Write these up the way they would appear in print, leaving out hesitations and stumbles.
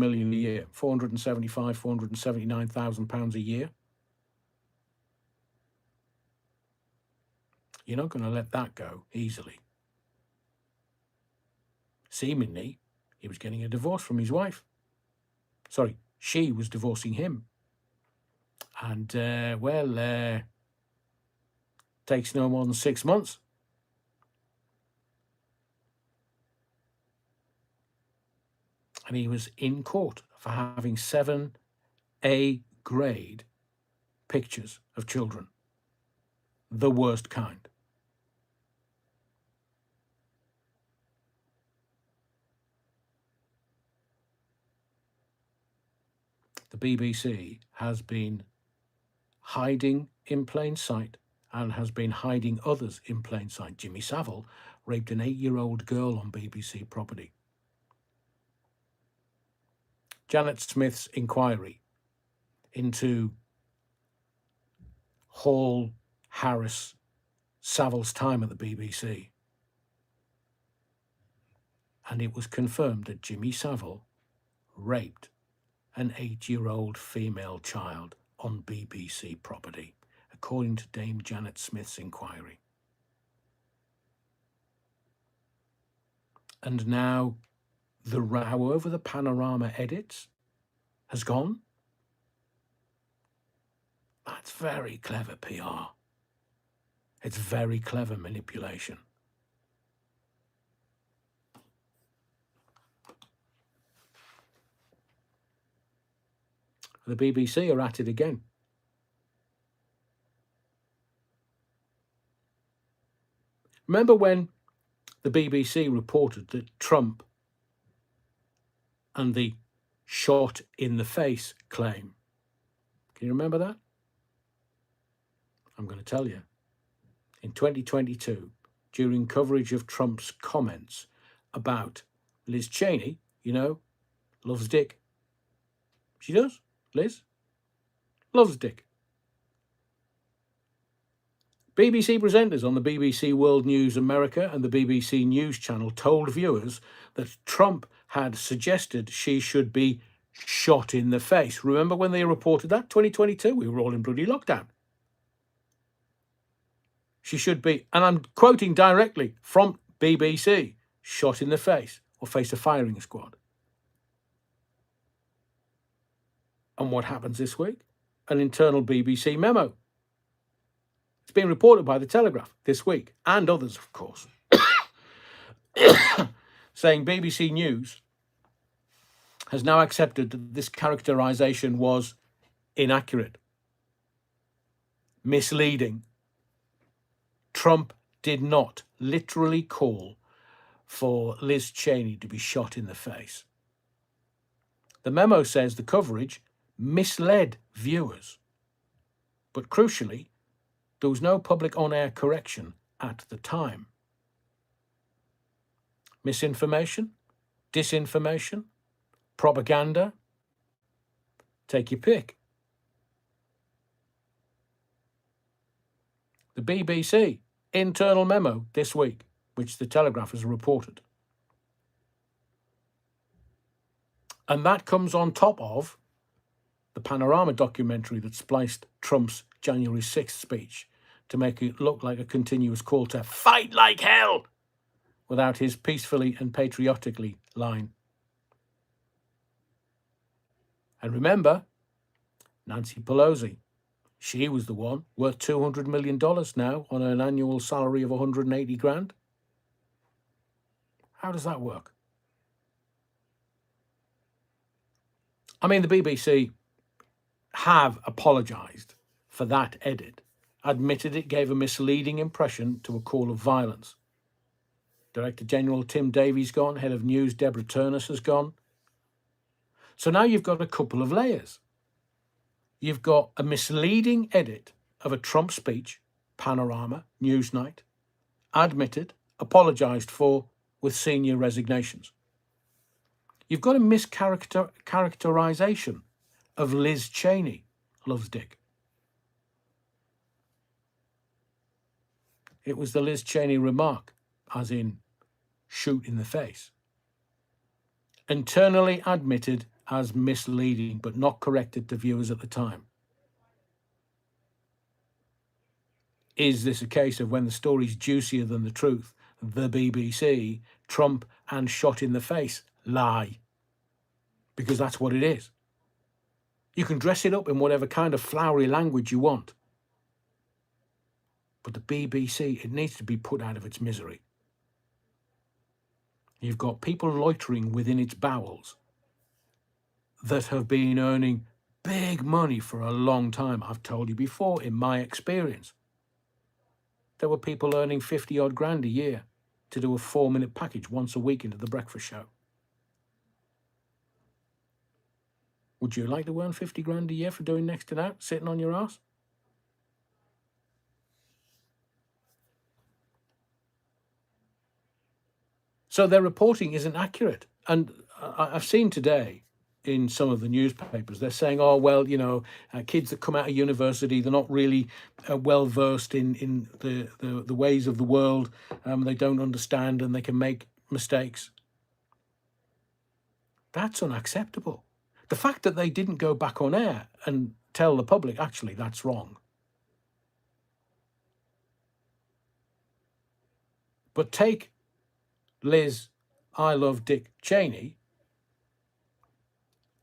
million a year, 475, 479,000 pounds a year. You're not going to let that go easily. Seemingly, he was getting a divorce from his wife. Sorry, she was divorcing him. And, takes no more than 6 months. And he was in court for having 7 A-grade pictures of children. The worst kind. The BBC has been hiding in plain sight and has been hiding others in plain sight. Jimmy Savile raped an 8-year-old girl on BBC property. Janet Smith's inquiry into Hall, Harris, Savile's time at the BBC. And it was confirmed that Jimmy Savile raped an 8-year-old female child on BBC property, according to Dame Janet Smith's inquiry. And now the row over the Panorama edits has gone. That's very clever PR. It's very clever manipulation. The BBC are at it again. Remember when the BBC reported that Trump and the shot in the face claim? Can you remember that? I'm going to tell you. In 2022, during coverage of Trump's comments about Liz Cheney, loves dick. She does, Liz. Loves dick. BBC presenters on the BBC World News America and the BBC News Channel told viewers that Trump had suggested she should be shot in the face. Remember when they reported that? 2022, we were all in bloody lockdown. She should be, and I'm quoting directly from BBC, shot in the face or face a firing squad. And what happens this week? An internal BBC memo. It's been reported by The Telegraph this week, and others, of course, saying BBC News has now accepted that this characterization was inaccurate, misleading. Trump did not literally call for Liz Cheney to be shot in the face. The memo says the coverage misled viewers, but crucially, there was no public on-air correction at the time. Misinformation, disinformation, propaganda, take your pick. The BBC internal memo this week, which the Telegraph has reported. And that comes on top of the Panorama documentary that spliced Trump's January 6th speech to make it look like a continuous call to fight like hell without his peacefully and patriotically line. And remember, Nancy Pelosi, she was the one worth $200 million now on an annual salary of 180 grand. How does that work? I mean, the BBC have apologised for that edit, admitted it gave a misleading impression to a call of violence. Director General Tim Davies gone, head of news Deborah Turnus has gone. So now you've got a couple of layers. You've got a misleading edit of a Trump speech, Panorama, Newsnight, admitted, apologised for, with senior resignations. You've got a mischaracterization of Liz Cheney, loves dick. It was the Liz Cheney remark, as in shoot in the face. Internally admitted as misleading, but not corrected to viewers at the time. Is this a case of when the story's juicier than the truth, the BBC, Trump and shot in the face? Lie. Because that's what it is. You can dress it up in whatever kind of flowery language you want. But the BBC, it needs to be put out of its misery. You've got people loitering within its bowels that have been earning big money for a long time. I've told you before, in my experience, there were people earning 50 odd grand a year to do a 4-minute package once a week into the breakfast show. Would you like to earn 50 grand a year for doing next to that, sitting on your ass? So their reporting isn't accurate. And I've seen today in some of the newspapers, they're saying, oh, well, kids that come out of university, they're not really well versed in the ways of the world. They don't understand and they can make mistakes. That's unacceptable. The fact that they didn't go back on air and tell the public, actually, that's wrong. But take Liz, I love Dick Cheney,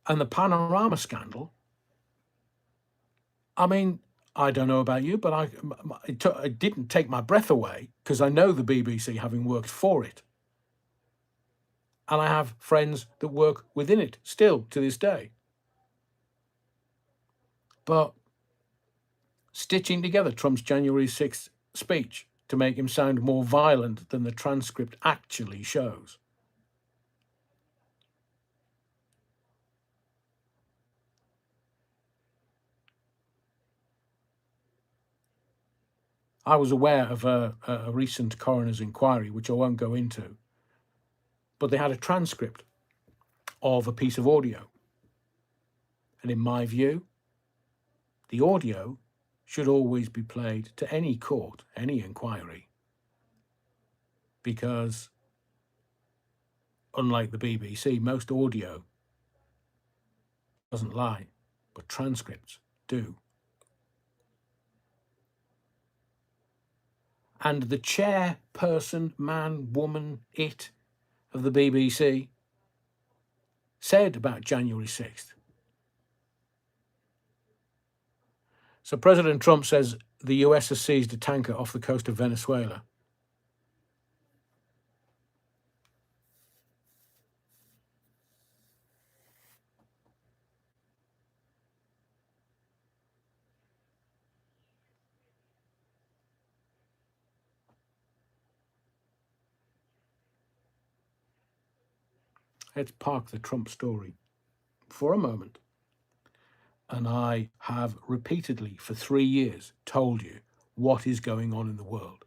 and the Panorama scandal. I mean, I don't know about you, but it didn't take my breath away because I know the BBC, having worked for it. And I have friends that work within it still to this day. But stitching together Trump's January 6th speech to make him sound more violent than the transcript actually shows. I was aware of a recent coroner's inquiry, which I won't go into, but they had a transcript of a piece of audio. And in my view, the audio should always be played to any court, any inquiry, because unlike the BBC, most audio doesn't lie, but transcripts do. And the chairperson, man, woman, it of the BBC said about January 6th. So President Trump says the US has seized a tanker off the coast of Venezuela. Let's park the Trump story for a moment. And I have repeatedly for 3 years told you what is going on in the world.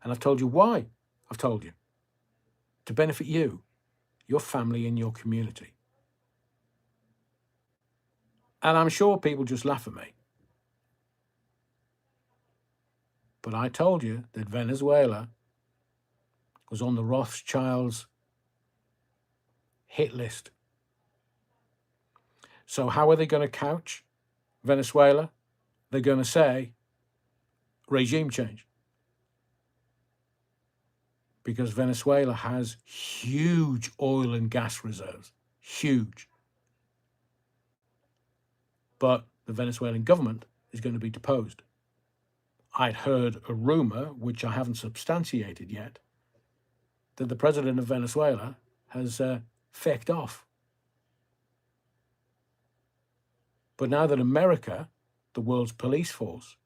And I've told you why. I've told you. To benefit you, your family, and your community. And I'm sure people just laugh at me. But I told you that Venezuela was on the Rothschilds' hit list. So how are they going to couch Venezuela? They're going to say regime change. Because Venezuela has huge oil and gas reserves. Huge. But the Venezuelan government is going to be deposed. I'd heard a rumor, which I haven't substantiated yet, that the president of Venezuela has fecked off. But now that America, the world's police force,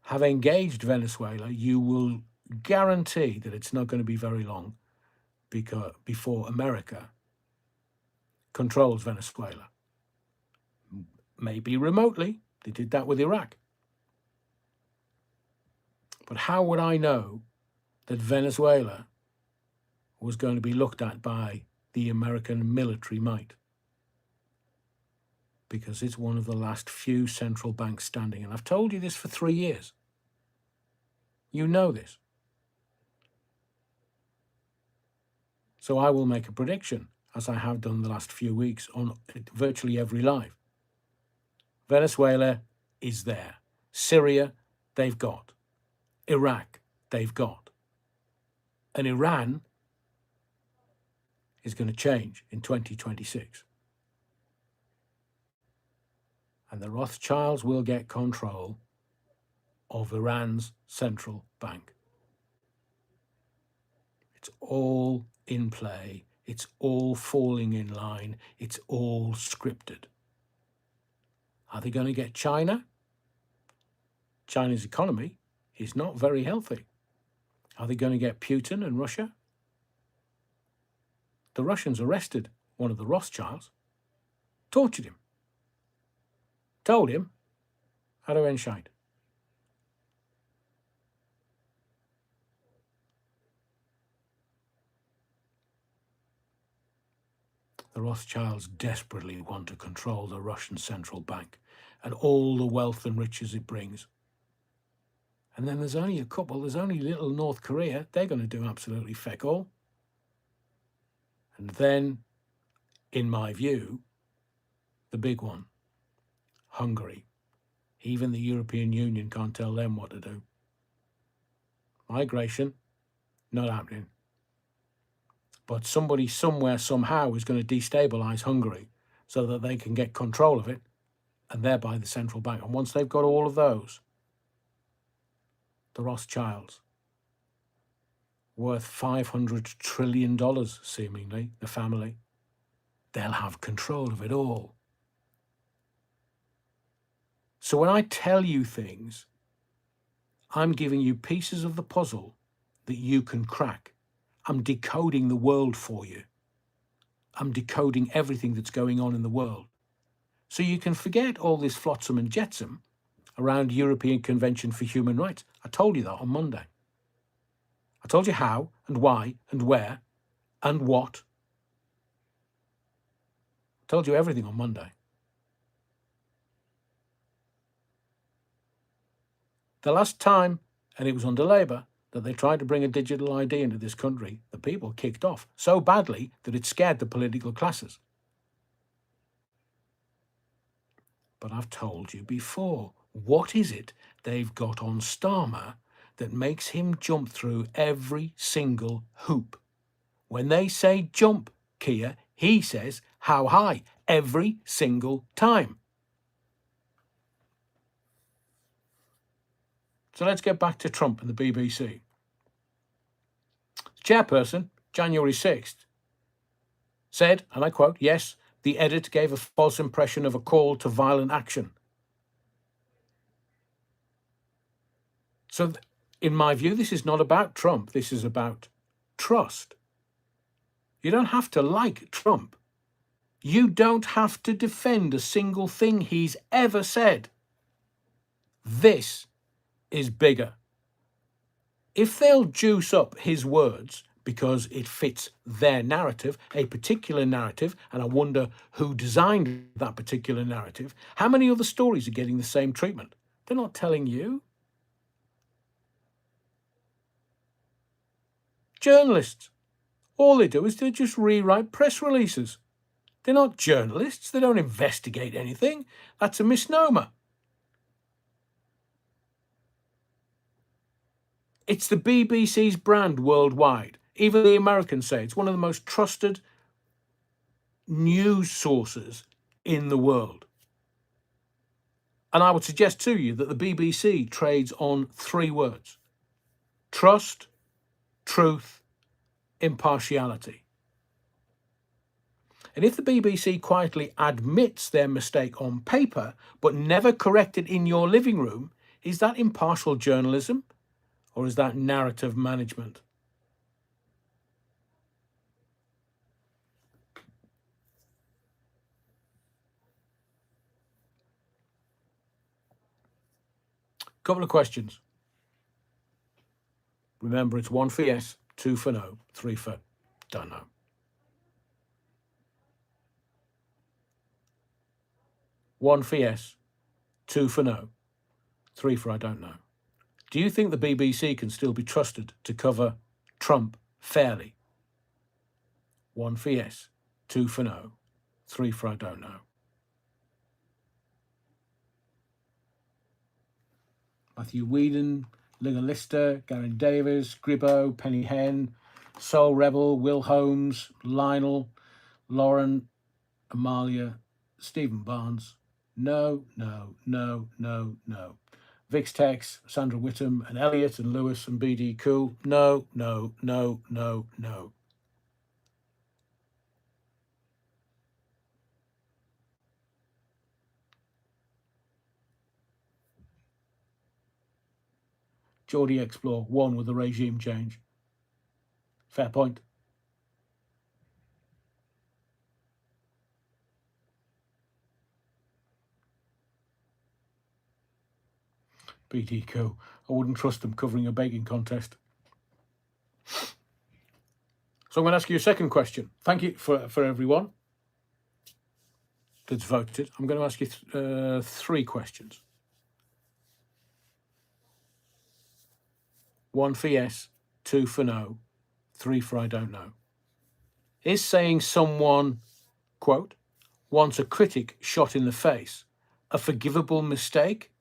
have engaged Venezuela, you will guarantee that it's not going to be very long before America controls Venezuela. Maybe remotely. They did that with Iraq. But how would I know that Venezuela was going to be looked at by the American military might? Because it's one of the last few central banks standing. And I've told you this for 3 years. You know this. So I will make a prediction. as I have done the last few weeks on virtually every live. Venezuela is there. Syria, they've got. Iraq, they've got. And Iran is going to change in 2026. And the Rothschilds will get control of Iran's central bank. It's all in play. It's all falling in line. It's all scripted. Are they going to get China? China's economy is not very healthy. Are they going to get Putin and Russia? The Russians arrested one of the Rothschilds, tortured him, told him how to end shite. The Rothschilds desperately want to control the Russian central bank and all the wealth and riches it brings. And then there's only a couple, there's only little North Korea, they're going to do absolutely feck all. And then, in my view, the big one, Hungary. Even the European Union can't tell them what to do. Migration, not happening. But somebody somewhere somehow is going to destabilise Hungary so that they can get control of it and thereby the central bank. And once they've got all of those, the Rothschilds, worth $500 trillion, seemingly, the family, they'll have control of it all. So when I tell you things, I'm giving you pieces of the puzzle that you can crack. I'm decoding the world for you. I'm decoding everything that's going on in the world. So you can forget all this flotsam and jetsam around European Convention for Human Rights. I told you that on Monday. I told you how and why and where and what. I told you everything on Monday. The last time, and it was under Labour, that they tried to bring a digital ID into this country, the people kicked off so badly that it scared the political classes. But I've told you before, what is it they've got on Starmer that makes him jump through every single hoop? When they say jump, Kia, he says how high every single time. So let's get back to Trump and the BBC. Chairperson, January 6th, said, and I quote, "Yes, the edit gave a false impression of a call to violent action." So in my view, this is not about Trump. This is about trust. You don't have to like Trump. You don't have to defend a single thing he's ever said. This is bigger. If they'll juice up his words because it fits their narrative, a particular narrative, and I wonder who designed that particular narrative, how many other stories are getting the same treatment? They're not telling you. Journalists, all they do is they just rewrite press releases. They're not journalists. They don't investigate anything. That's a misnomer. It's the BBC's brand worldwide. Even the Americans say it's one of the most trusted news sources in the world. And I would suggest to you that the BBC trades on 3 words: trust, truth, impartiality. And if the BBC quietly admits their mistake on paper, but never correct it in your living room, is that impartial journalism? Or is that narrative management? Couple of questions. Remember, it's 1 for yes, 2 for no, 3 for don't know. One for yes, 2 for no, 3 for I don't know. Do you think the BBC can still be trusted to cover Trump fairly? 1 for yes, 2 for no, 3 for I don't know. Matthew Whedon, Liga Lister, Garen Davis, Gribbo, Penny Hen, Soul Rebel, Will Holmes, Lionel, Lauren, Amalia, Stephen Barnes. No, no, no, no, no. Vix Tex, Sandra Whittam, and Elliot, and Lewis, and BD Cool. No, no, no, no, no. Geordie Explore won with the regime change. Fair point. BD Cool. I wouldn't trust them covering a baking contest. So I'm going to ask you a second question. Thank you for everyone that's voted. I'm going to ask you 3 questions. 1 for yes, 2 for no, 3 for I don't know. Is saying someone, quote, wants a critic shot in the face a forgivable mistake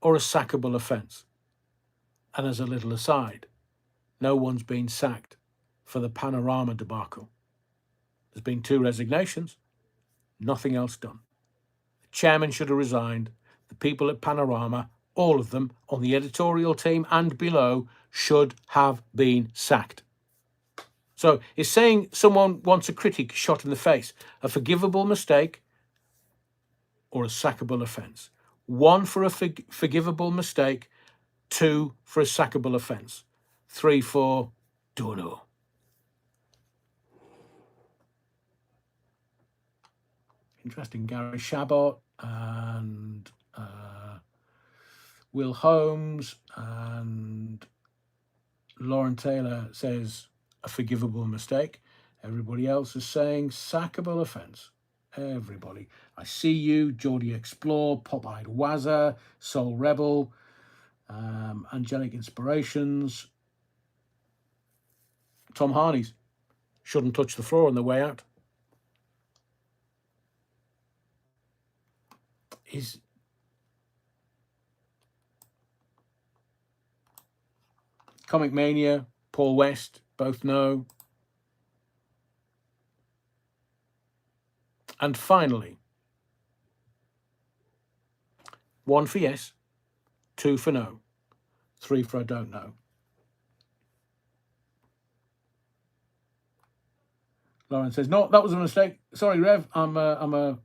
or a sackable offence? And as a little aside, no one's been sacked for the Panorama debacle. There's been 2 resignations, nothing else done. The chairman should have resigned. The people at Panorama, all of them on the editorial team and below, should have been sacked. So is saying someone wants a critic shot in the face a forgivable mistake or a sackable offence? 1 for a forgivable mistake, 2 for a sackable offence, 3 for don't know. Interesting. Gary Shabot and Will Holmes and Lauren Taylor says a forgivable mistake. Everybody else is saying sackable offence. Everybody. I See You, Geordie Explore, Pop-Eyed Wazza, Soul Rebel, Angelic Inspirations, Tom Harney's shouldn't touch the floor on the way out. Is Comic Mania, Paul West, both no. And finally, 1 for yes, 2 for no, 3 for I don't know. Lauren says, no, that was a mistake. Sorry, Rev, I'm a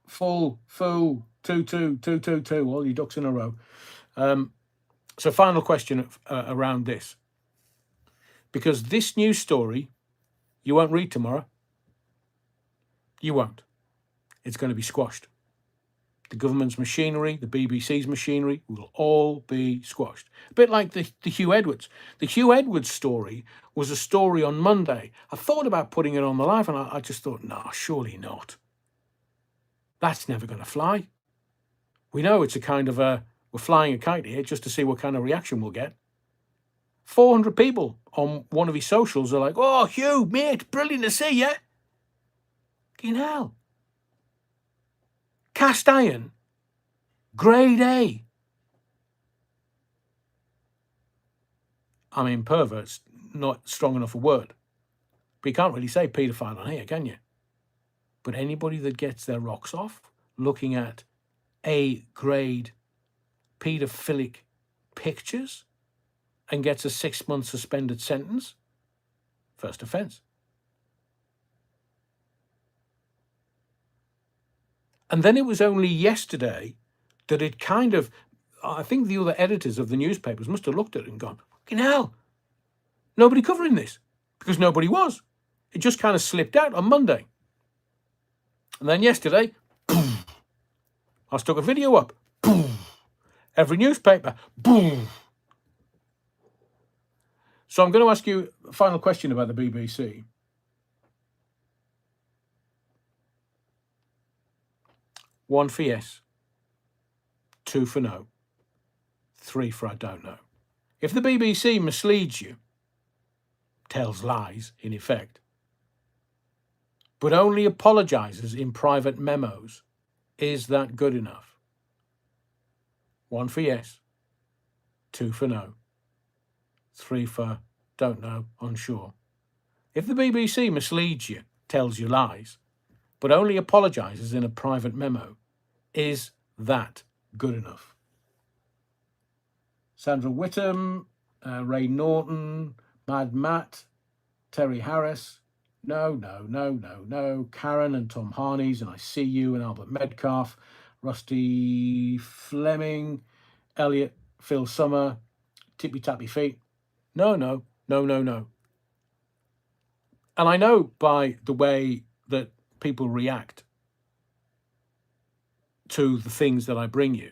full fool. 2-2, all your ducks in a row. So final question around this. Because this news story, you won't read tomorrow. You won't. It's going to be squashed. The government's machinery, the BBC's machinery will all be squashed. A bit like the Hugh Edwards. The Hugh Edwards story was a story on Monday. I thought about putting it on the live and I just thought, no, surely not. That's never going to fly. We know it's a kind of we're flying a kite here just to see what kind of reaction we'll get. 400 people on one of his socials are like, oh, Hugh, mate, brilliant to see you. Fucking hell. Cast iron, grade A. I mean, pervert's not strong enough a word. But you can't really say paedophile on here, can you? But anybody that gets their rocks off looking at A-grade paedophilic pictures and gets a 6-month suspended sentence, first offence. And then it was only yesterday that it kind of, I think the other editors of the newspapers must have looked at it and gone, fucking hell, nobody covering this, because nobody was. It just kind of slipped out on Monday. And then yesterday, boom, I stuck a video up, boom, every newspaper, boom. So I'm going to ask you a final question about the BBC. One for yes, 2 for no, 3 for I don't know. If the BBC misleads you, tells lies in effect, but only apologises in private memos. Is that good enough? 1 for yes, 2 for no, 3 for don't know, unsure. If the BBC misleads you, tells you lies, but only apologises in a private memo, is that good enough? Sandra Whittam, Ray Norton, Mad Matt, Terry Harris, no. Karen and Tom Harneys, and I See You and Albert Medcalf, Rusty Fleming, Elliot, Phil Summer, Tippy Tappy Feet. No. And I know by the way that people react to the things that I bring you,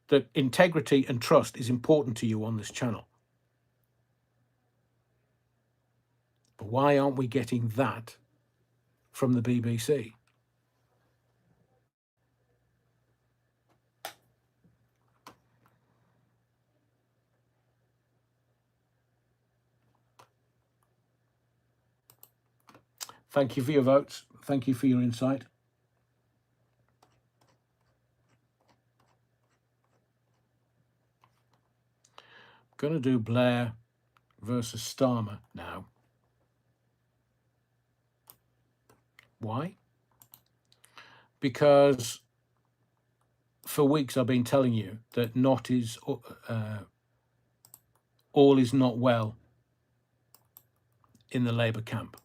that integrity and trust is important to you on this channel. But why aren't we getting that from the BBC? Thank you for your votes. Thank you for your insight. I'm going to do Blair versus Starmer now. Why? Because for weeks I've been telling you that all is not well in the Labour camp.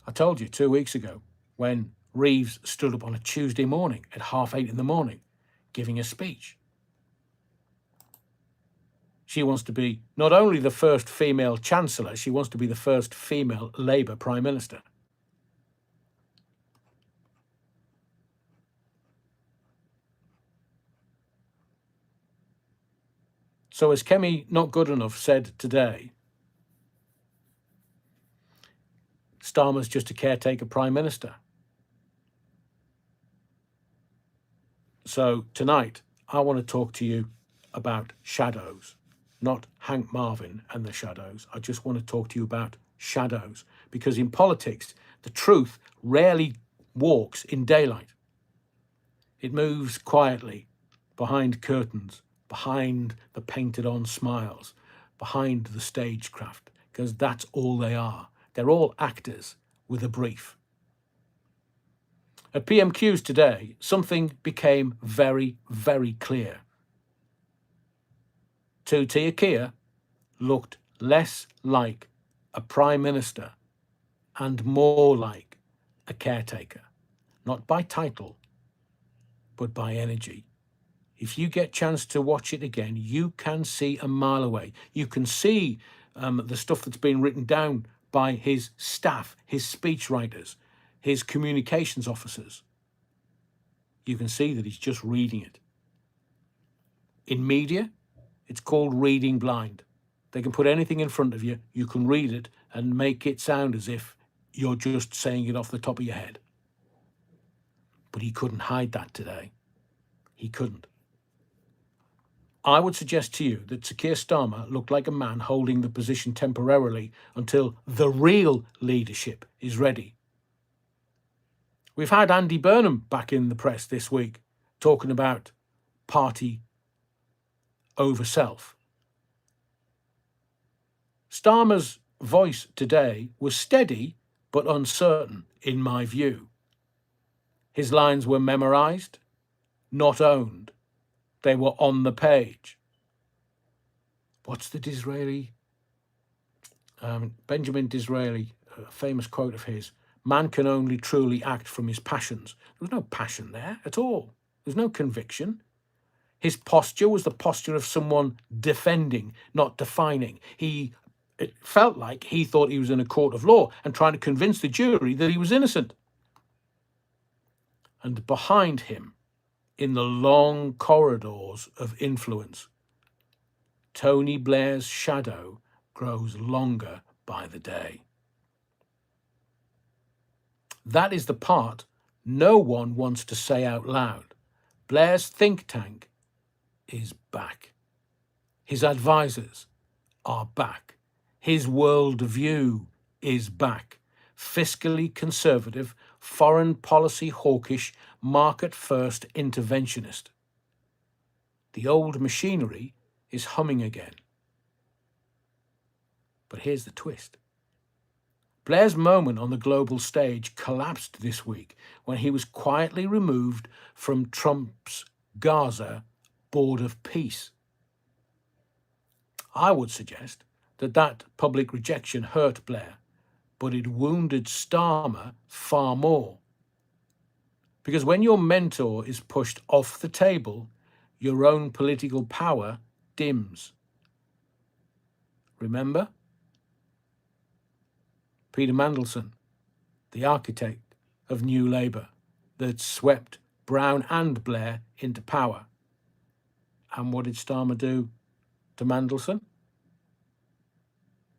I told you 2 weeks ago when Reeves stood up on a Tuesday morning at 8:30 in the morning giving a speech. She wants to be not only the first female chancellor, she wants to be the first female Labour Prime Minister. So as Kemi Not Good Enough said today, Starmer's just a caretaker Prime Minister. So tonight, I want to talk to you about shadows, not Hank Marvin and the shadows. I just want to talk to you about shadows, because in politics, the truth rarely walks in daylight. It moves quietly, behind curtains, behind the painted-on smiles, behind the stagecraft, because that's all they are. They're all actors with a brief. At PMQs today, something became very, very clear. Tuti Akia looked less like a prime minister and more like a caretaker, not by title, but by energy. If you get a chance to watch it again, you can see a mile away. You can see the stuff that's been written down by his staff, his speechwriters, his communications officers. You can see that he's just reading it. In media, it's called reading blind. They can put anything in front of you, you can read it and make it sound as if you're just saying it off the top of your head. But he couldn't hide that today. He couldn't. I would suggest to you that Sir Keir Starmer looked like a man holding the position temporarily until the real leadership is ready. We've had Andy Burnham back in the press this week talking about party over self. Starmer's voice today was steady but uncertain, in my view. His lines were memorised, not owned. They were on the page. What's the Disraeli? Benjamin Disraeli, a famous quote of his, man can only truly act from his passions. There was no passion there at all. There was no conviction. His posture was the posture of someone defending, not defining. It felt like he thought he was in a court of law and trying to convince the jury that he was innocent. And behind him, in the long corridors of influence, Tony Blair's shadow grows longer by the day. That is the part no one wants to say out loud. Blair's think tank is back. His advisors are back. His worldview is back. Fiscally conservative, foreign policy hawkish, market-first interventionist. The old machinery is humming again. But here's the twist. Blair's moment on the global stage collapsed this week when he was quietly removed from Trump's Gaza Board of Peace. I would suggest that public rejection hurt Blair, but it wounded Starmer far more. Because when your mentor is pushed off the table, your own political power dims. Remember? Peter Mandelson, the architect of New Labour that swept Brown and Blair into power. And what did Starmer do to Mandelson?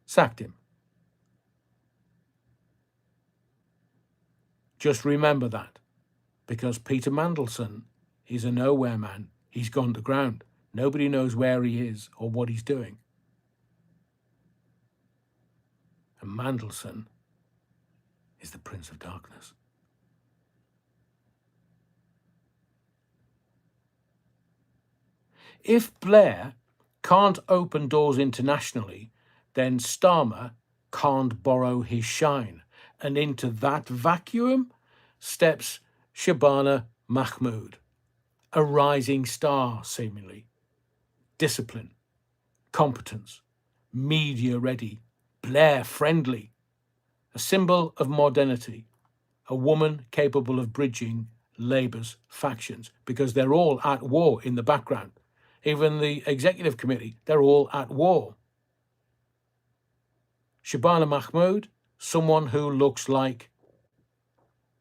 Sacked him. Just remember that, because Peter Mandelson is a nowhere man. He's gone to ground. Nobody knows where he is or what he's doing. And Mandelson is the Prince of Darkness. If Blair can't open doors internationally, then Starmer can't borrow his shine. And into that vacuum steps Shabana Mahmood, a rising star seemingly. Discipline, competence, media ready, Blair friendly, a symbol of modernity, a woman capable of bridging Labour's factions, because they're all at war in the background. Even the executive committee, they're all at war. Shabana Mahmood, someone who looks like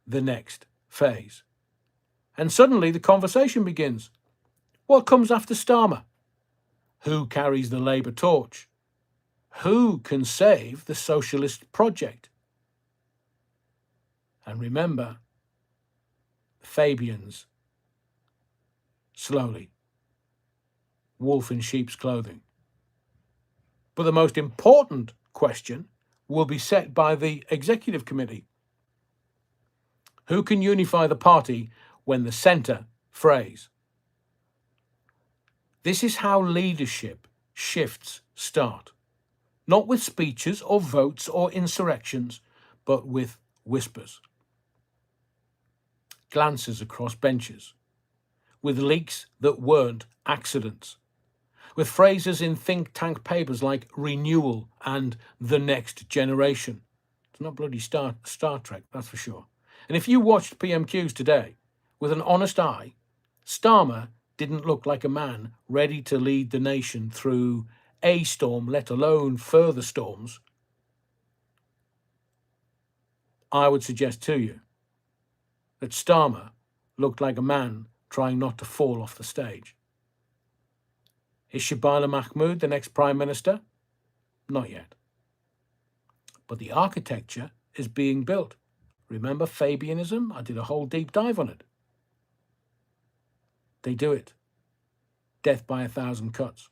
the next phase. And suddenly the conversation begins. What comes after Starmer? Who carries the Labour torch? Who can save the socialist project? And remember, the Fabians, slowly, wolf in sheep's clothing. But the most important question will be set by the executive committee. Who can unify the party when the centre frays? This is how leadership shifts start. Not with speeches or votes or insurrections, but with whispers. Glances across benches. With leaks that weren't accidents. With phrases in think tank papers like renewal and the next generation. It's not bloody Star Trek, that's for sure. And if you watched PMQs today with an honest eye, Starmer didn't look like a man ready to lead the nation through a storm, let alone further storms. I would suggest to you that Starmer looked like a man trying not to fall off the stage. Is Shabana Mahmood the next Prime Minister? Not yet. But the architecture is being built. Remember Fabianism? I did a whole deep dive on it. They do it. Death by 1,000 cuts.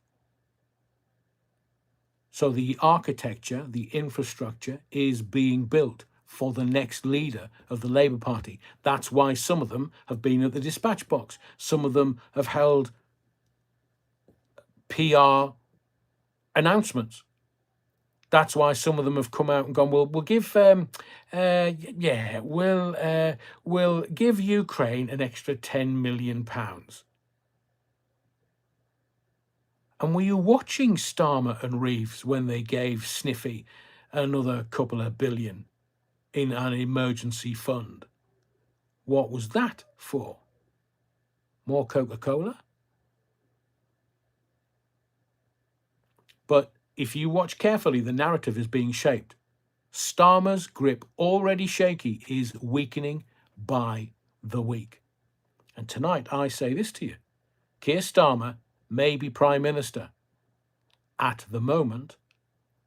So the architecture, the infrastructure is being built for the next leader of the Labour Party. That's why some of them have been at the dispatch box. Some of them have held PR announcements. That's why some of them have come out and gone, we'll give we'll give Ukraine an extra £10 million. And were you watching Starmer and Reeves when they gave Sniffy another couple of billion in an emergency fund? What was that for? More Coca-Cola? But if you watch carefully, the narrative is being shaped. Starmer's grip, already shaky, is weakening by the week. And tonight I say this to you. Keir Starmer may be Prime Minister at the moment,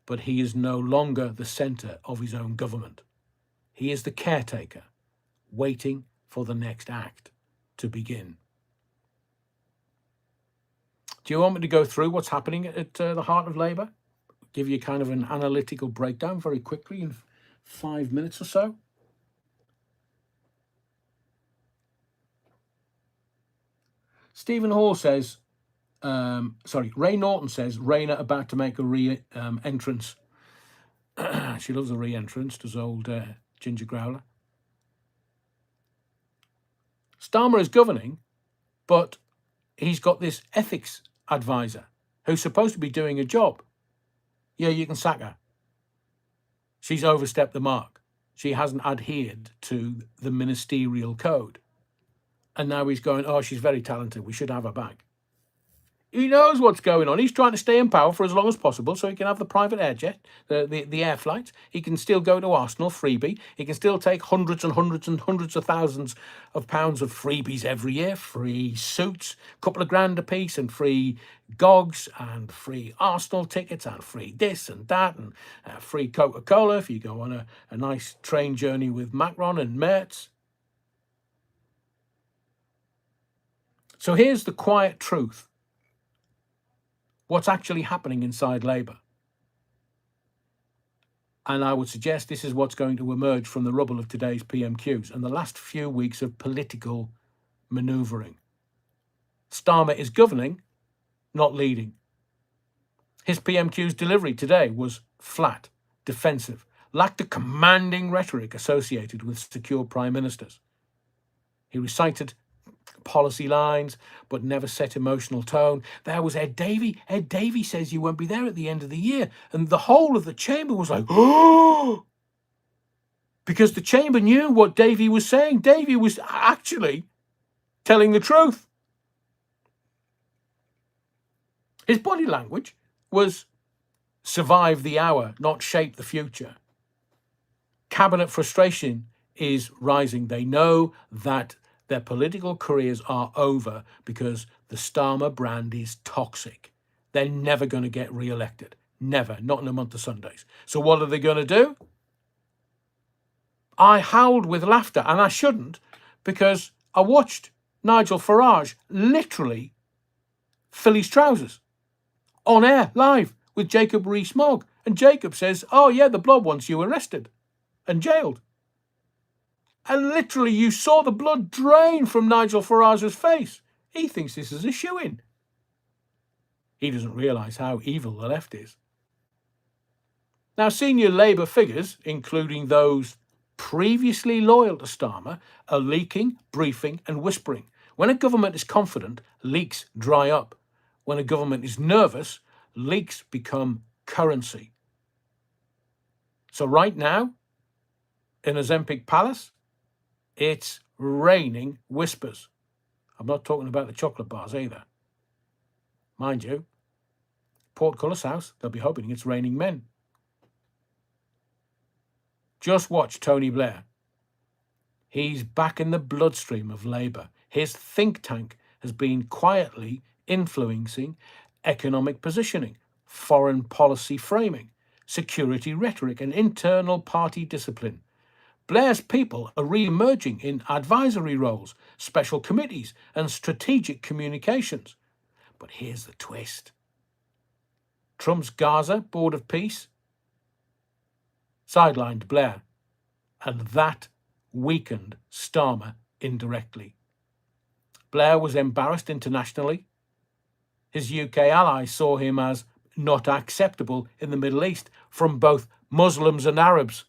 but he is no longer the centre of his own government. He is the caretaker, waiting for the next act to begin. Do you want me to go through what's happening at the heart of Labour? give you kind of an analytical breakdown very quickly in 5 minutes or so. Stephen Hall says, Ray Norton says, Rayner about to make a re-entrance. She loves a re-entrance, does old Ginger Growler. Starmer is governing, but he's got this ethics advisor who's supposed to be doing a job. Yeah, you can sack her. She's overstepped the mark. She hasn't adhered to the ministerial code. And now he's going, oh, she's very talented. We should have her back. He knows what's going on. He's trying to stay in power for as long as possible so he can have the private air jet, the air flights. He can still go to Arsenal, freebie. He can still take hundreds and hundreds and hundreds of thousands of pounds of freebies every year. Free suits, a couple of grand a piece, and free gogs, and free Arsenal tickets, and free this and that, and free Coca-Cola if you go on a nice train journey with Macron and Mertz. So here's the quiet truth. What's actually happening inside Labour. And I would suggest this is what's going to emerge from the rubble of today's PMQs and the last few weeks of political manoeuvring. Starmer is governing, not leading. His PMQ's delivery today was flat, defensive, lacked the commanding rhetoric associated with secure prime ministers. He recited policy lines, but never set emotional tone. There was Ed Davey. Ed Davey says you won't be there at the end of the year. And the whole of the chamber was like, oh! Because the chamber knew what Davey was saying. Davey was actually telling the truth. His body language was survive the hour, not shape the future. Cabinet frustration is rising. They know that their political careers are over because the Starmer brand is toxic. They're never going to get re-elected. Never. Not in a month of Sundays. So what are they going to do? I howled with laughter, and I shouldn't, because I watched Nigel Farage literally fill his trousers on air, live, with Jacob Rees-Mogg. And Jacob says, oh yeah, the blob wants you arrested and jailed. And literally, you saw the blood drain from Nigel Farage's face. He thinks this is a shoo-in. He doesn't realise how evil the left is. Now, senior Labour figures, including those previously loyal to Starmer, are leaking, briefing and whispering. When a government is confident, leaks dry up. When a government is nervous, leaks become currency. So right now, in Ozempic Palace, it's raining whispers. I'm not talking about the chocolate bars either. Mind you, Portcullis House, they'll be hoping it's raining men. Just watch Tony Blair. He's back in the bloodstream of Labour. His think tank has been quietly influencing economic positioning, foreign policy framing, security rhetoric, and internal party discipline. Blair's people are re-emerging in advisory roles, special committees, and strategic communications. But here's the twist. Trump's Gaza Board of Peace sidelined Blair, and that weakened Starmer indirectly. Blair was embarrassed internationally. His UK allies saw him as not acceptable in the Middle East from both Muslims and Arabs.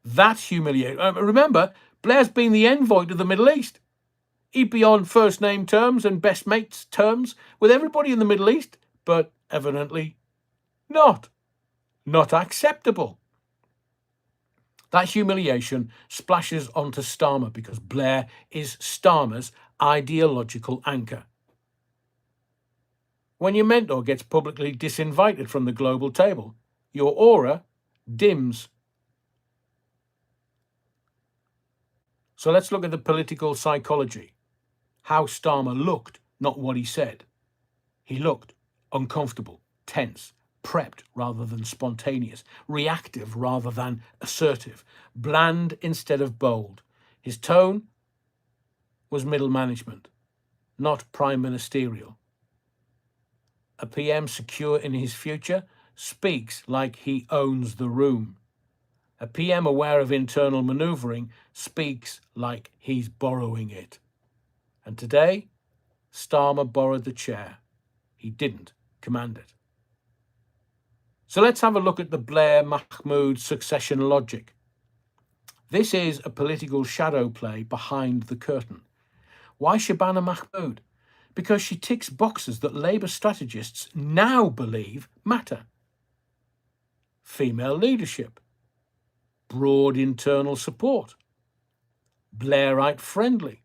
That's humiliating. Remember, Blair's been the envoy to the Middle East. He'd be on first name terms and best mates terms with everybody in the Middle East, but evidently not acceptable. That humiliation splashes onto Starmer because Blair is Starmer's ideological anchor. When your mentor gets publicly disinvited from the global table, your aura dims. So let's look at the political psychology. How Starmer looked, not what he said. He looked uncomfortable, tense, prepped rather than spontaneous, reactive rather than assertive, bland instead of bold. His tone was middle management, not prime ministerial. A PM secure in his future, speaks like he owns the room. A PM aware of internal manoeuvring speaks like he's borrowing it. And today, Starmer borrowed the chair. He didn't command it. So let's have a look at the Blair-Mahmoud succession logic. This is a political shadow play behind the curtain. Why Shabana Mahmoud? Because she ticks boxes that Labour strategists now believe matter. Female leadership, broad internal support, Blairite friendly,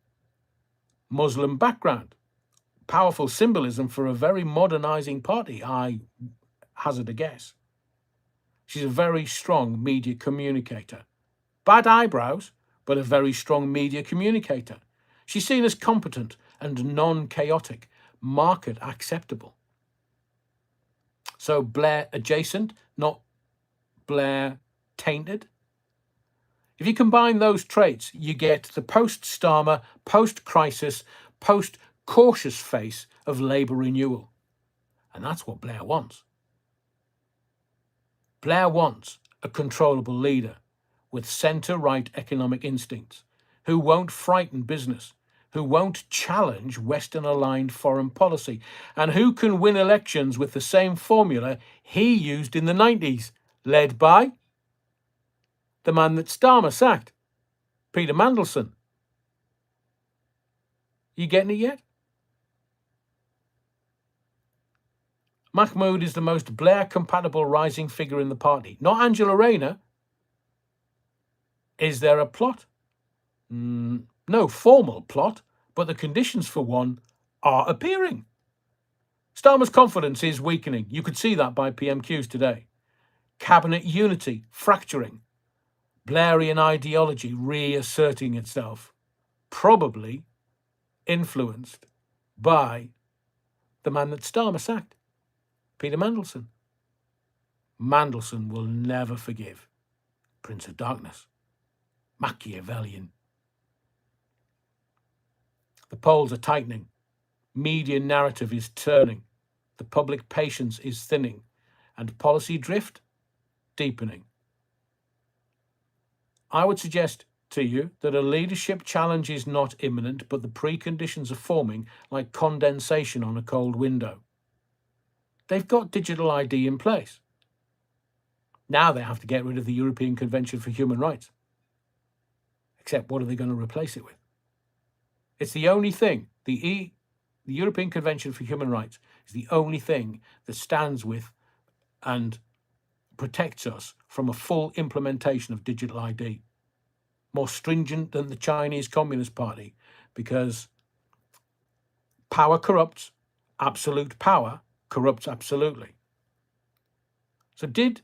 Muslim background, powerful symbolism for a very modernising party, I hazard a guess. She's a very strong media communicator. Bad eyebrows, but a very strong media communicator. She's seen as competent and non-chaotic, market acceptable. So Blair adjacent, not Blair tainted. If you combine those traits, you get the post-Starmer, post-crisis, post-cautious face of Labour renewal. And that's what Blair wants. Blair wants a controllable leader with centre-right economic instincts, who won't frighten business, who won't challenge Western-aligned foreign policy, and who can win elections with the same formula he used in the 90s, led by the man that Starmer sacked, Peter Mandelson. You getting it yet? Mahmoud is the most Blair-compatible rising figure in the party, not Angela Rayner. Is there a plot? No formal plot, but the conditions for one are appearing. Starmer's confidence is weakening. You could see that by PMQs today. Cabinet unity fracturing. Blairian ideology reasserting itself. Probably influenced by the man that Starmer sacked, Peter Mandelson. Mandelson will never forgive. Prince of Darkness. Machiavellian. The polls are tightening. Media narrative is turning. The public patience is thinning. And policy drift deepening. I would suggest to you that a leadership challenge is not imminent, but the preconditions are forming like condensation on a cold window. They've got digital ID in place. Now they have to get rid of the European Convention for Human Rights. Except what are they going to replace it with? It's the only thing, the European Convention for Human Rights is the only thing that stands with and protects us from a full implementation of digital ID. More stringent than the Chinese Communist Party, because power corrupts, absolute power corrupts absolutely. So did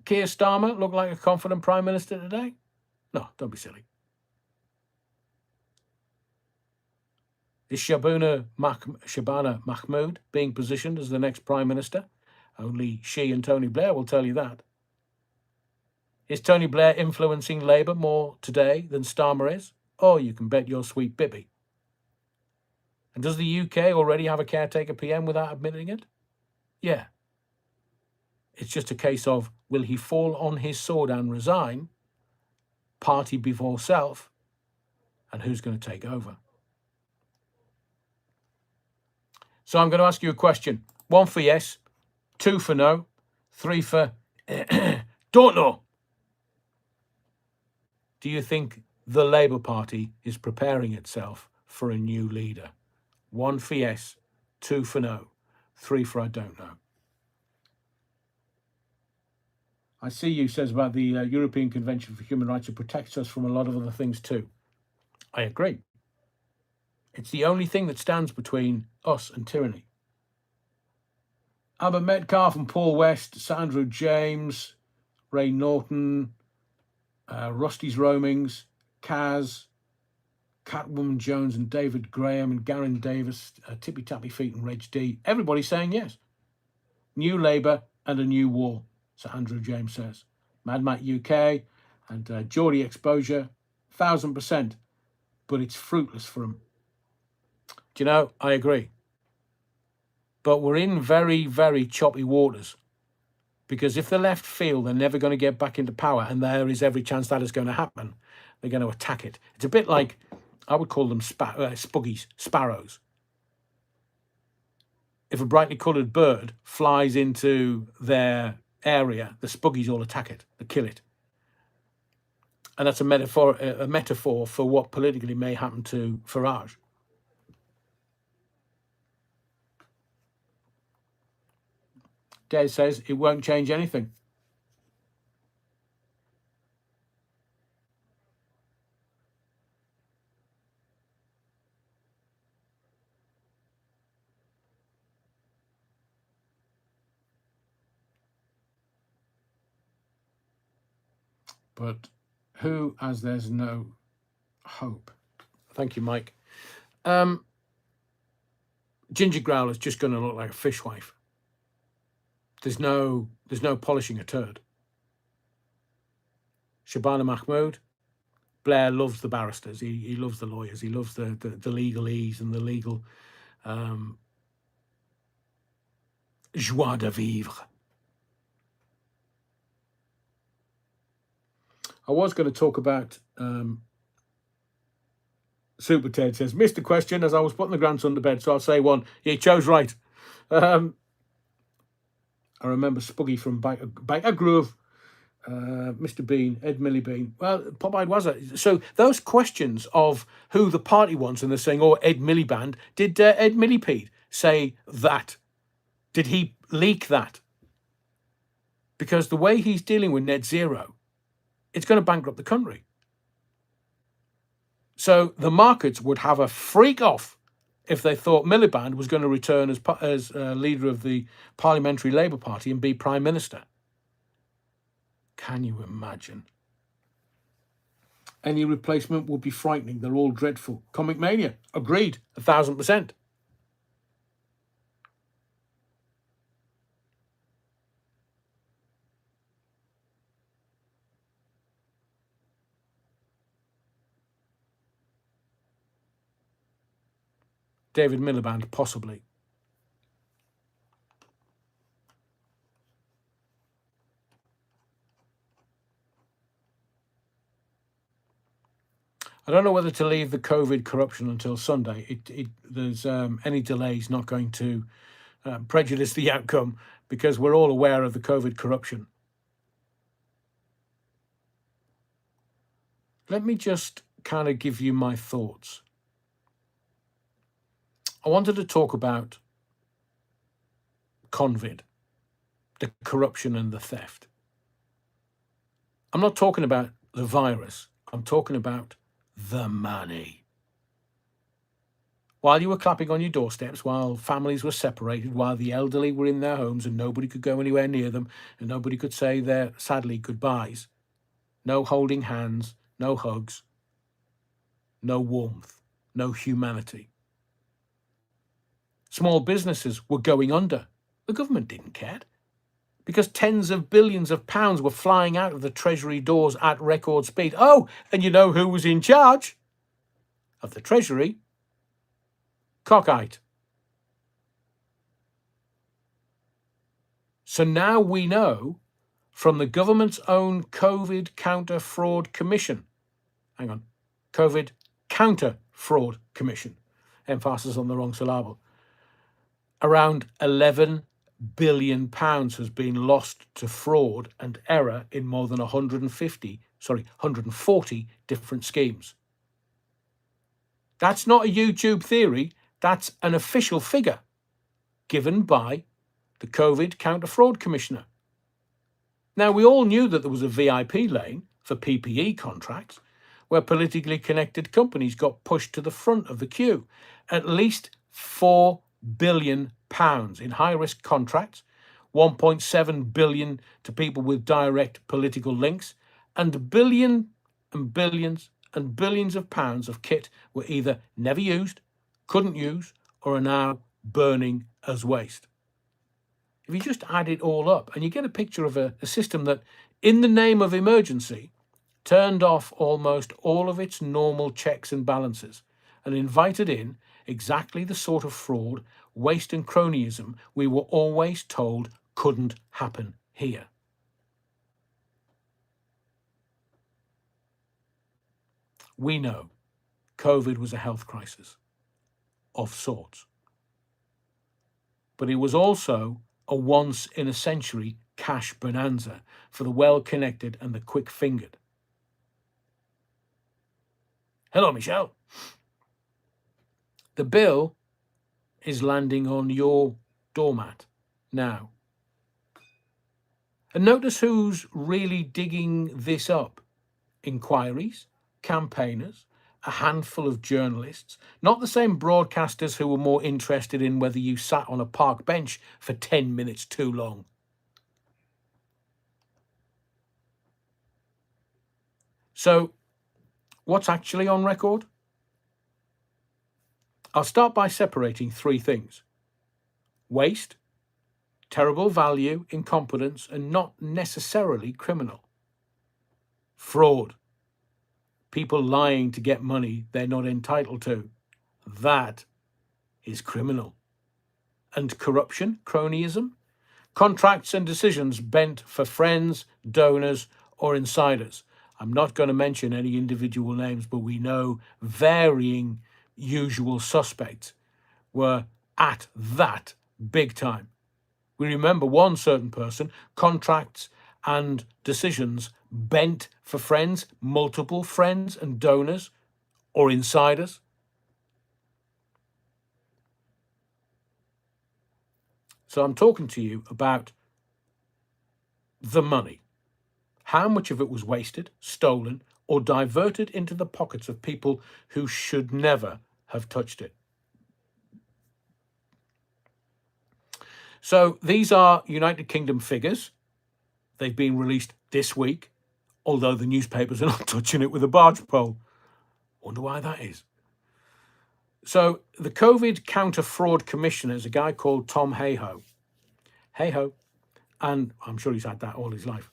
Keir Starmer look like a confident Prime Minister today? No, don't be silly. Is Shabana Mahmoud being positioned as the next Prime Minister? Only she and Tony Blair will tell you that. Is Tony Blair influencing Labour more today than Starmer is? Oh, you can bet your sweet Bibby. And does the UK already have a caretaker PM without admitting it? Yeah. It's just a case of, will he fall on his sword and resign, party before self, and who's going to take over? So I'm going to ask you a question. 1 for yes, 2 for no, 3 for don't know. Do you think the Labour Party is preparing itself for a new leader? 1 for yes, 2 for no, 3 for I don't know. I see you says about the European Convention for Human Rights. It protects us from a lot of other things too. I agree. It's the only thing that stands between us and tyranny. Albert Metcalf and Paul West, Sandra James, Ray Norton, Rusty's Roamings, Kaz, Catwoman Jones and David Graham and Garen Davis, Tippy Tappy Feet and Reg D. Everybody's saying yes. New Labour and a new war, Sir Andrew James says. Mad Matt UK and Geordie Exposure, 1000%. But it's fruitless for them. Do you know, I agree. But we're in very, very choppy waters, because if the left feel they're never going to get back into power, and there is every chance that is going to happen, they're going to attack it. It's a bit like, I would call them spuggies, sparrows. If a brightly coloured bird flies into their area, the spuggies all attack it, they kill it. And that's a metaphor for what politically may happen to Farage. Des says it won't change anything. But who, as there's no hope. Thank you, Mike. Ginger Growler's just going to look like a fishwife. There's no polishing a turd. Shabana Mahmood, Blair loves the barristers. He loves the lawyers. He loves the legalese and the legal joie de vivre. I was going to talk about Super Ted says, missed the question as I was putting the grandson to bed, so I'll say one. Yeah, he chose right. I remember Spuggy from Baker Grove, Mr. Bean, Ed Millibean. Well, Popeye was it. So those questions of who the party wants, and they're saying, oh, Ed Miliband, did Ed Millipede say that? Did he leak that? Because the way he's dealing with net zero, it's going to bankrupt the country. So the markets would have a freak off if they thought Miliband was going to return as leader of the Parliamentary Labour Party and be Prime Minister. Can you imagine? Any replacement would be frightening. They're all dreadful. Comic Mania. Agreed. 1,000%. David Miliband, possibly. I don't know whether to leave the COVID corruption until Sunday. There's any delays not going to prejudice the outcome, because we're all aware of the COVID corruption. Let me just kind of give you my thoughts. I wanted to talk about COVID, the corruption and the theft. I'm not talking about the virus. I'm talking about the money. While you were clapping on your doorsteps, while families were separated, while the elderly were in their homes and nobody could go anywhere near them, and nobody could say their, sadly, goodbyes, no holding hands, no hugs, no warmth, no humanity. Small businesses were going under. The government didn't care, because tens of billions of pounds were flying out of the Treasury doors at record speed. Oh, and you know who was in charge of the Treasury? Cockeyed. So now we know from the government's own COVID Counter Fraud Commission. Hang on. COVID Counter Fraud Commission. Emphasis on the wrong syllable. Around £11 billion has been lost to fraud and error in more than 140 different schemes. That's not a YouTube theory. That's an official figure given by the COVID Counter Fraud Commissioner. Now, we all knew that there was a VIP lane for PPE contracts where politically connected companies got pushed to the front of the queue. At least £4 billion in high-risk contracts, 1.7 billion to people with direct political links, and billions and billions and billions of pounds of kit were either never used, couldn't use, or are now burning as waste. If you just add it all up, and you get a picture of a system that, in the name of emergency, turned off almost all of its normal checks and balances and invited in exactly the sort of fraud waste and cronyism we were always told couldn't happen here. We know COVID was a health crisis of sorts, but it was also a once-in-a-century cash bonanza for the well-connected and the quick-fingered. Hello, Michelle. The bill is landing on your doormat now. And notice who's really digging this up. Inquiries, campaigners, a handful of journalists, not the same broadcasters who were more interested in whether you sat on a park bench for 10 minutes too long. So, what's actually on record? I'll start by separating three things: waste, terrible value, incompetence, and not necessarily criminal; fraud, people lying to get money they're not entitled to. That is criminal. And corruption, cronyism, contracts and decisions bent for friends, donors, or insiders. I'm not going to mention any individual names, but we know varying usual suspects were at that big time. We remember one certain person, contracts and decisions bent for friends, multiple friends and donors, or insiders. So I'm talking to you about the money. How much of it was wasted, stolen, or diverted into the pockets of people who should never have touched it? So these are United Kingdom figures. They've been released this week, although the newspapers are not touching it with a barge pole. Wonder why that is. So the COVID Counter Fraud Commissioner is a guy called Tom Hayhoe. Hayhoe. And I'm sure he's had that all his life.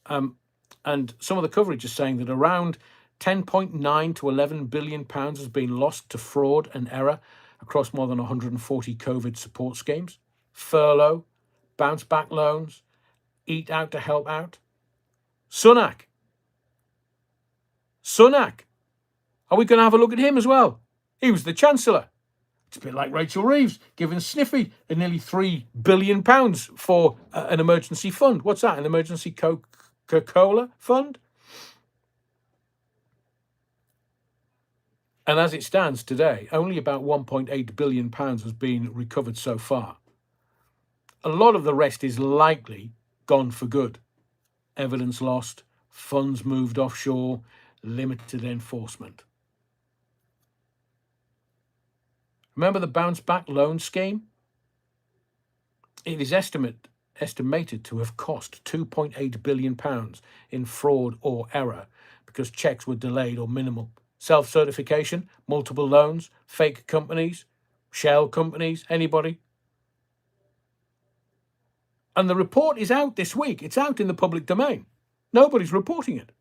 And some of the coverage is saying that around 10.9 to 11 billion pounds has been lost to fraud and error across more than 140 COVID support schemes, furlough, bounce back loans, eat out to help out. Sunak. Are we going to have a look at him as well? He was the Chancellor. It's a bit like Rachel Reeves giving Sniffy nearly £3 billion for an emergency fund. What's that? An emergency Coca-Cola fund? And as it stands today, only about £1.8 billion has been recovered so far. A lot of the rest is likely gone for good. Evidence lost, funds moved offshore, limited enforcement. Remember the bounce back loan scheme? It is estimated to have cost £2.8 billion in fraud or error because checks were delayed or minimal. Self-certification, multiple loans, fake companies, shell companies, anybody. And the report is out this week. It's out in the public domain. Nobody's reporting it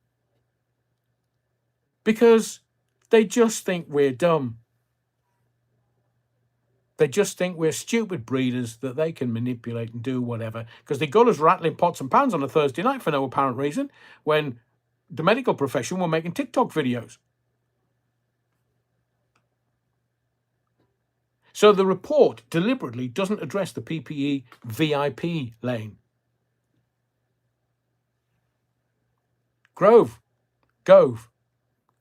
because they just think we're dumb. They just think we're stupid breeders that they can manipulate and do whatever because they got us rattling pots and pans on a Thursday night for no apparent reason when the medical profession were making TikTok videos. So the report deliberately doesn't address the PPE VIP lane. Gove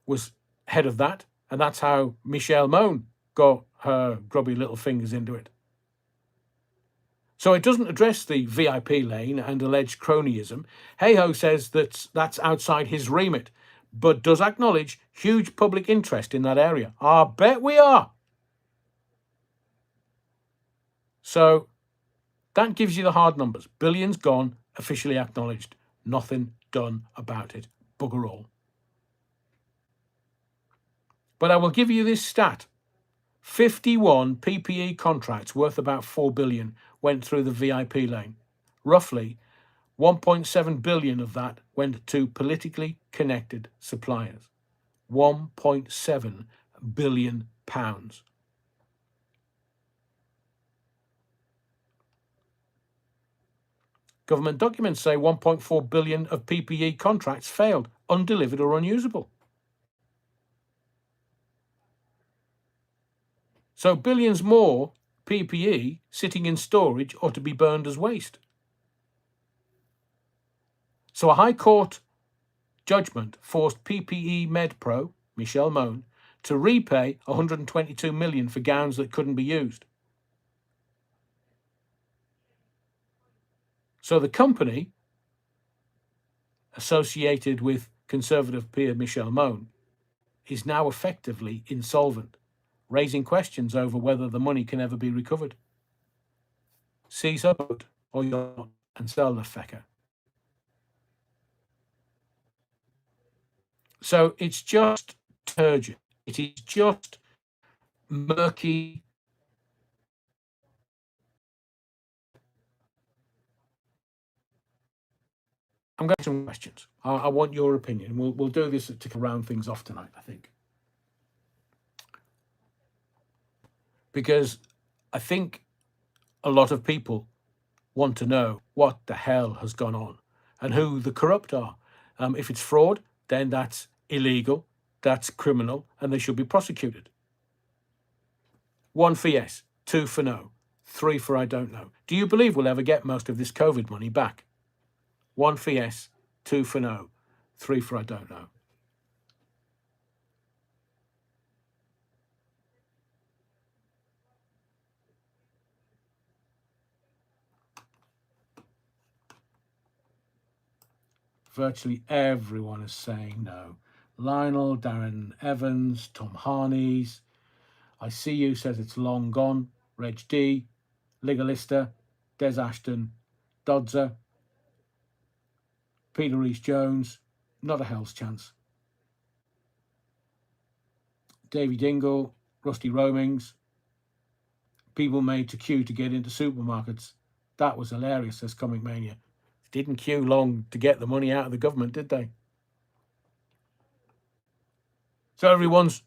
was head of that, and that's how Michelle Mone got her grubby little fingers into it. So it doesn't address the VIP lane and alleged cronyism. Hayhoe says that's outside his remit, but does acknowledge huge public interest in that area. I bet we are. So that gives you the hard numbers. Billions gone, officially acknowledged. Nothing done about it. Bugger all. But I will give you this stat. 51 PPE contracts worth about $4 billion went through the VIP lane. Roughly 1.7 billion of that went to politically connected suppliers. 1.7 billion pounds. Government documents say 1.4 billion of PPE contracts failed, undelivered or unusable. So billions more PPE sitting in storage or to be burned as waste. So a High Court judgment forced PPE MedPro, Michelle Mone, to repay 122 million for gowns that couldn't be used. So the company associated with Conservative peer Michelle Mone is now effectively insolvent, raising questions over whether the money can ever be recovered. Seize her boat or yacht and sell the fecker. So it's just turgid. It is just murky. I'm going to some questions. I want your opinion. We'll do this to round things off tonight, I think. Because I think a lot of people want to know what the hell has gone on and who the corrupt are. If it's fraud, then that's illegal, that's criminal, and they should be prosecuted. 1 for yes, 2 for no, 3 for I don't know. Do you believe we'll ever get most of this COVID money back? 1 for yes, 2 for no, 3 for I don't know. Virtually everyone is saying no. Lionel, Darren Evans, Tom Harneys. I See You says it's long gone. Reg D, Legalista, Des Ashton, Dodzer, Peter Rees-Jones, not a hell's chance. Davy Dingle, Rusty Roamings, people made to queue to get into supermarkets. That was hilarious, says Comic Mania. Didn't queue long to get the money out of the government, did they? So everyone's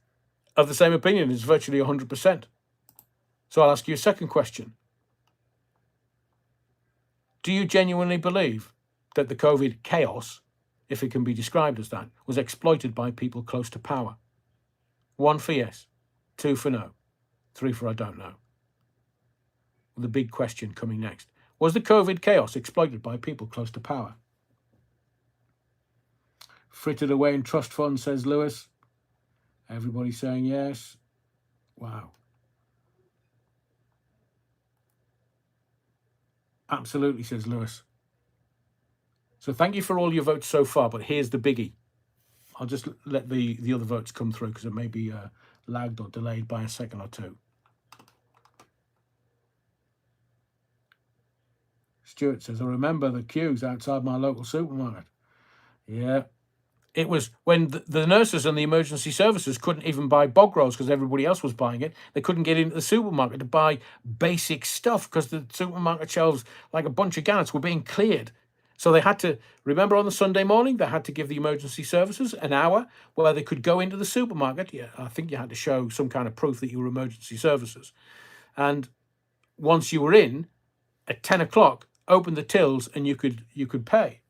of the same opinion. It's virtually 100%. So I'll ask you a second question. Do you genuinely believe that the COVID chaos, if it can be described as that, was exploited by people close to power? 1 for yes, 2 for no, 3 for I don't know. The big question coming next. Was the COVID chaos exploited by people close to power? Frittered away in trust funds, says Lewis. Everybody saying yes. Wow. Absolutely, says Lewis. So thank you for all your votes so far, but here's the biggie. I'll just let the other votes come through because it may be lagged or delayed by a second or two. Stuart says, I remember the queues outside my local supermarket. Yeah. It was when the nurses and the emergency services couldn't even buy bog rolls because everybody else was buying it. They couldn't get into the supermarket to buy basic stuff because the supermarket shelves, like a bunch of gallons, were being cleared. So they had to, remember on the Sunday morning, they had to give the emergency services an hour where they could go into the supermarket. Yeah, I think you had to show some kind of proof that you were emergency services. And once you were in, at 10 o'clock, open the tills and you could pay.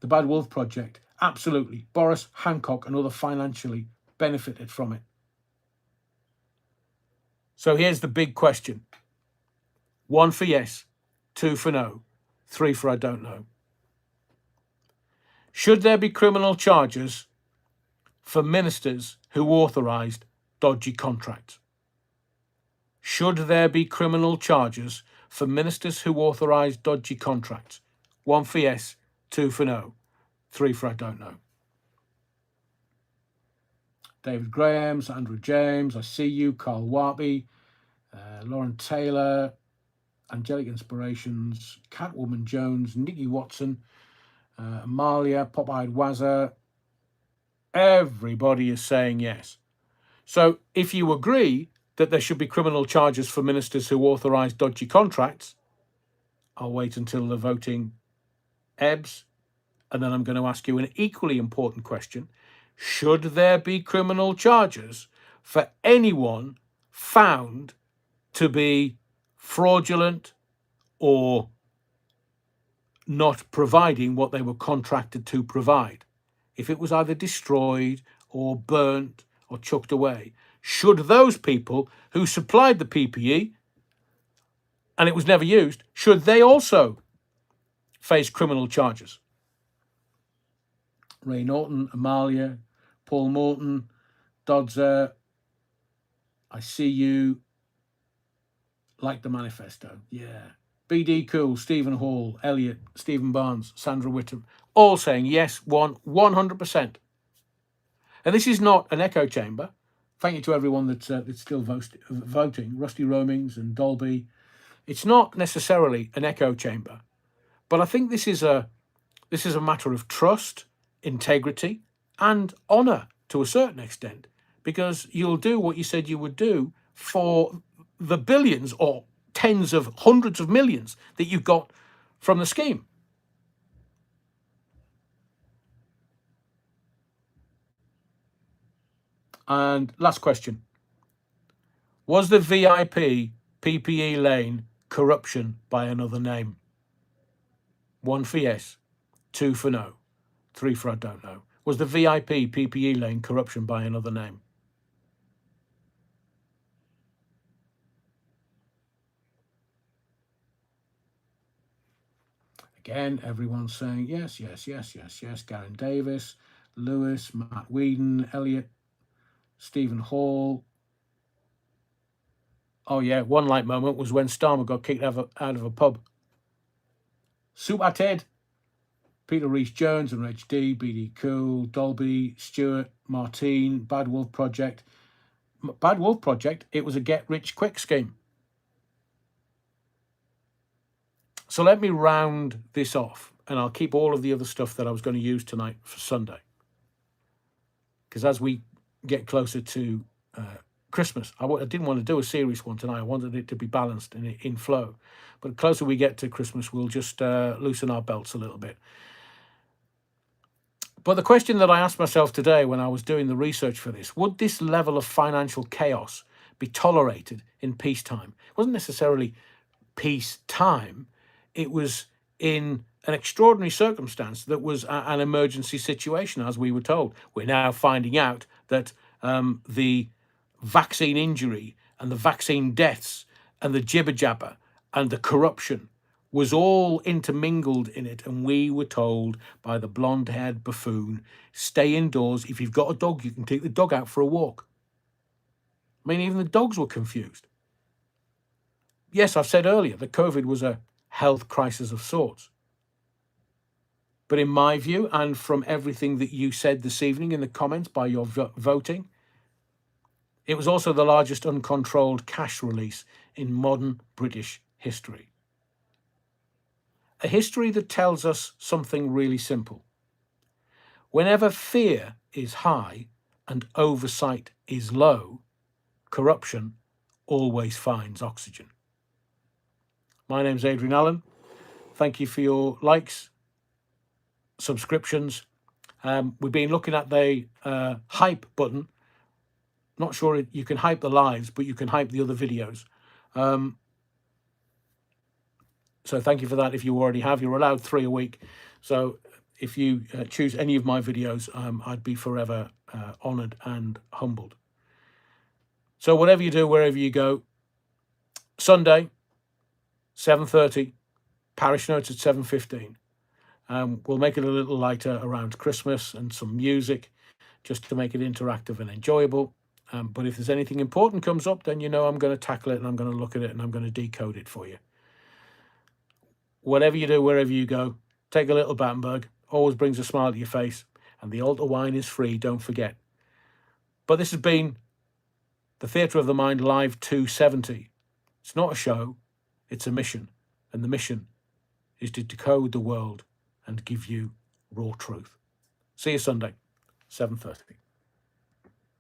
The Bad Wolf Project, absolutely. Boris, Hancock and other financially benefited from it. So here's the big question. 1 for yes, 2 for no, 3 for I don't know. Should there be criminal charges for ministers who authorised dodgy contracts? Should there be criminal charges for ministers who authorised dodgy contracts? 1 for yes, 2 for no, 3 for I don't know. David Graham, Andrew James, I See You, Carl Warby, Lauren Taylor, Angelic Inspirations, Catwoman Jones, Nikki Watson, Amalia, Pop-Eyed Wazza. Everybody is saying yes. So if you agree that there should be criminal charges for ministers who authorise dodgy contracts, I'll wait until the voting ebbs, and then I'm going to ask you an equally important question. Should there be criminal charges for anyone found to be fraudulent or not providing what they were contracted to provide, if it was either destroyed or burnt or chucked away, should those people who supplied the PPE and it was never used, should they also face criminal charges? Ray Norton, Amalia, Paul Morton, Dodzer, I see you, like the manifesto. Yeah. BD Cool, Stephen Hall, Elliot, Stephen Barnes, Sandra Whittam, all saying yes, 100%. And this is not an echo chamber. Thank you to everyone that's still voting. Rusty Roamings and Dolby. It's not necessarily an echo chamber, but I think this is a matter of trust, integrity, and honour to a certain extent, because you'll do what you said you would do for the billions or tens of hundreds of millions that you got from the scheme. And last question. Was the VIP PPE lane corruption by another name? 1 for yes, 2 for no, 3 for I don't know. Was the VIP PPE lane corruption by another name? Again, everyone's saying yes, yes, yes, yes, yes. Garen Davis, Lewis, Matt Whedon, Elliot, Stephen Hall. Oh, yeah, one light moment was when Starmer got kicked out of a pub. Super Ted, Peter Rees-Jones and Reg D, BD Cool, Dolby, Stewart, Martine, Bad Wolf Project. Bad Wolf Project, it was a get-rich-quick scheme. So let me round this off, and I'll keep all of the other stuff that I was going to use tonight for Sunday. Because as we get closer to Christmas, I didn't want to do a serious one tonight. I wanted it to be balanced and in flow. But the closer we get to Christmas, we'll just loosen our belts a little bit. But the question that I asked myself today when I was doing the research for this, would this level of financial chaos be tolerated in peacetime? It wasn't necessarily peacetime. It was in an extraordinary circumstance that was an emergency situation, as we were told. We're now finding out that the vaccine injury and the vaccine deaths and the jibber-jabber and the corruption was all intermingled in it, and we were told by the blonde-haired buffoon, stay indoors. If you've got a dog, you can take the dog out for a walk. I mean, even the dogs were confused. Yes, I've said earlier that COVID was a health crisis of sorts. But in my view, and from everything that you said this evening in the comments by your voting, it was also the largest uncontrolled cash release in modern British history. A history that tells us something really simple. Whenever fear is high and oversight is low, corruption always finds oxygen. My name's Adrian Allen. Thank you for your likes, subscriptions. We've been looking at the hype button. Not sure you can hype the lives, but you can hype the other videos. So thank you for that. If you already have, you're allowed 3 a week. So if you choose any of my videos, I'd be forever honoured and humbled. So whatever you do, wherever you go, Sunday, 7:30, parish notes at 7:15. We'll make it a little lighter around Christmas and some music just to make it interactive and enjoyable. But if there's anything important comes up, then you know I'm going to tackle it and I'm going to look at it and I'm going to decode it for you. Whatever you do, wherever you go, take a little Battenberg. Always brings a smile to your face. And the altar wine is free, don't forget. But this has been the Theatre of the Mind Live 270. It's not a show, it's a mission. And the mission is to decode the world and give you raw truth. See you Sunday, 7:30.